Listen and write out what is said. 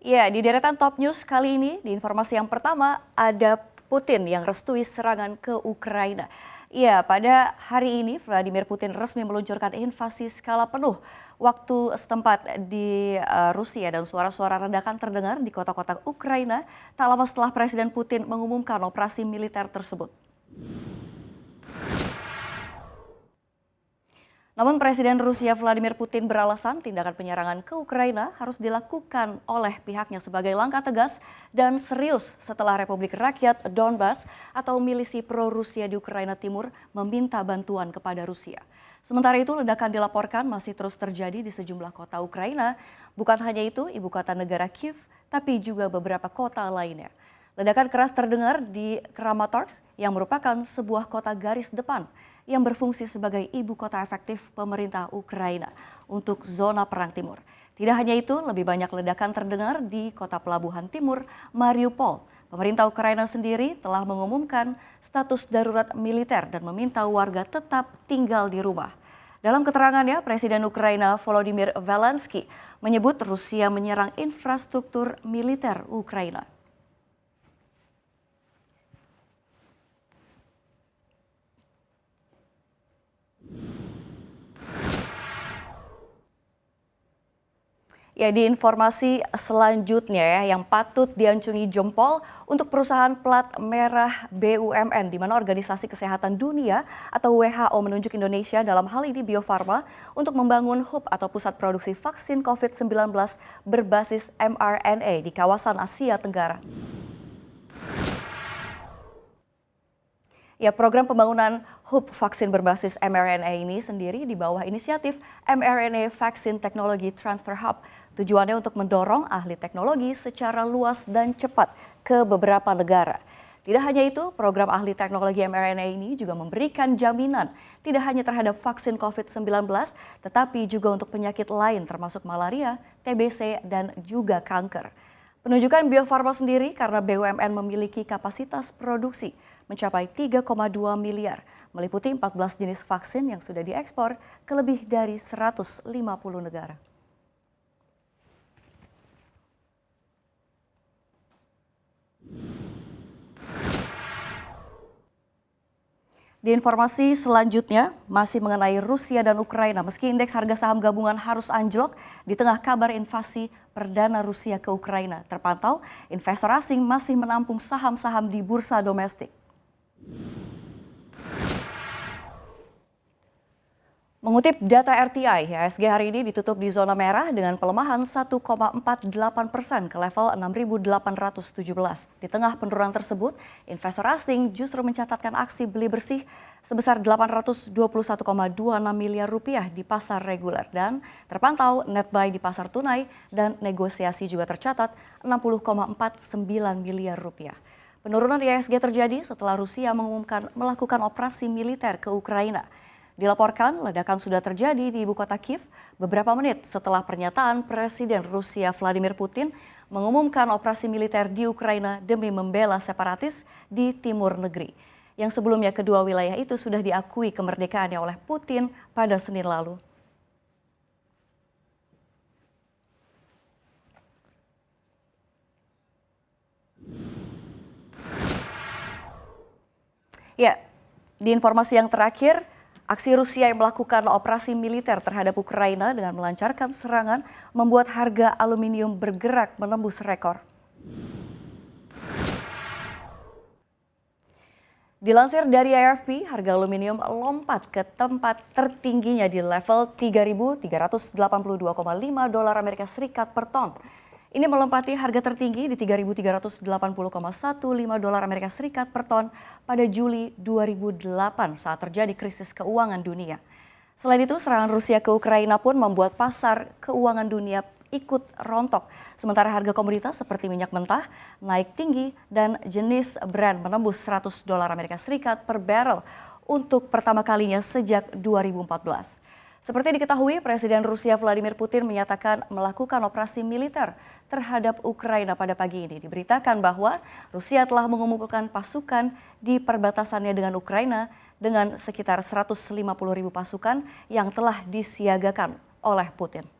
Ya, di deretan top news kali ini, di informasi yang pertama ada Putin yang restui serangan ke Ukraina. Ya, pada hari ini Vladimir Putin resmi meluncurkan invasi skala penuh waktu setempat di Rusia dan suara-suara ledakan terdengar di kota-kota Ukraina tak lama setelah Presiden Putin mengumumkan operasi militer tersebut. Namun Presiden Rusia Vladimir Putin beralasan tindakan penyerangan ke Ukraina harus dilakukan oleh pihaknya sebagai langkah tegas dan serius setelah Republik Rakyat Donbas atau milisi pro-Rusia di Ukraina Timur meminta bantuan kepada Rusia. Sementara itu ledakan dilaporkan masih terus terjadi di sejumlah kota Ukraina. Bukan hanya itu, ibu kota negara Kiev, tapi juga beberapa kota lainnya. Ledakan keras terdengar di Kramatorsk yang merupakan sebuah kota garis depan yang berfungsi sebagai ibu kota efektif pemerintah Ukraina untuk zona perang timur. Tidak hanya itu, lebih banyak ledakan terdengar di kota pelabuhan timur Mariupol. Pemerintah Ukraina sendiri telah mengumumkan status darurat militer dan meminta warga tetap tinggal di rumah. Dalam keterangannya, Presiden Ukraina Volodymyr Zelensky menyebut Rusia menyerang infrastruktur militer Ukraina. Ya, di informasi selanjutnya ya, yang patut diacungi jempol untuk perusahaan plat merah BUMN, di mana Organisasi Kesehatan Dunia atau WHO menunjuk Indonesia dalam hal ini Bio Farma untuk membangun hub atau pusat produksi vaksin COVID-19 berbasis mRNA di kawasan Asia Tenggara. Ya, program pembangunan hub vaksin berbasis mRNA ini sendiri di bawah inisiatif mRNA Vaccine Technology Transfer Hub. Tujuannya untuk mendorong ahli teknologi secara luas dan cepat ke beberapa negara. Tidak hanya itu, program ahli teknologi mRNA ini juga memberikan jaminan tidak hanya terhadap vaksin COVID-19, tetapi juga untuk penyakit lain termasuk malaria, TBC, dan juga kanker. Penunjukan Bio Farma sendiri karena BUMN memiliki kapasitas produksi mencapai 3,2 miliar, meliputi 14 jenis vaksin yang sudah diekspor ke lebih dari 150 negara. Di informasi selanjutnya, masih mengenai Rusia dan Ukraina, meski indeks harga saham gabungan harus anjlok di tengah kabar invasi perdana Rusia ke Ukraina, terpantau investor asing masih menampung saham-saham di bursa domestik. Mengutip data RTI, IHSG hari ini ditutup di zona merah dengan pelemahan 1,48% ke level 6.817. Di tengah penurunan tersebut, investor asing justru mencatatkan aksi beli bersih sebesar 821,26 miliar rupiah di pasar reguler dan terpantau net buy di pasar tunai dan negosiasi juga tercatat 60,49 miliar rupiah. Penurunan IHSG terjadi setelah Rusia mengumumkan melakukan operasi militer ke Ukraina. Dilaporkan ledakan sudah terjadi di ibu kota Kiev beberapa menit setelah pernyataan Presiden Rusia Vladimir Putin mengumumkan operasi militer di Ukraina demi membela separatis di timur negeri. Yang sebelumnya kedua wilayah itu sudah diakui kemerdekaannya oleh Putin pada Senin lalu. Ya, di informasi yang terakhir, aksi Rusia yang melakukan operasi militer terhadap Ukraina dengan melancarkan serangan membuat harga aluminium bergerak menembus rekor. Dilansir dari AFP, harga aluminium lompat ke tempat tertingginya di level 3.382,5 dolar Amerika Serikat per ton. Ini melompati harga tertinggi di 3.380,15 dolar Amerika Serikat per ton pada Juli 2008 saat terjadi krisis keuangan dunia. Selain itu, serangan Rusia ke Ukraina pun membuat pasar keuangan dunia ikut rontok. Sementara harga komoditas seperti minyak mentah naik tinggi dan jenis Brent menembus 100 dolar Amerika Serikat per barrel untuk pertama kalinya sejak 2014. Seperti diketahui, Presiden Rusia Vladimir Putin menyatakan melakukan operasi militer terhadap Ukraina pada pagi ini. Diberitakan bahwa Rusia telah mengumpulkan pasukan di perbatasannya dengan Ukraina dengan sekitar 150.000 pasukan yang telah disiagakan oleh Putin.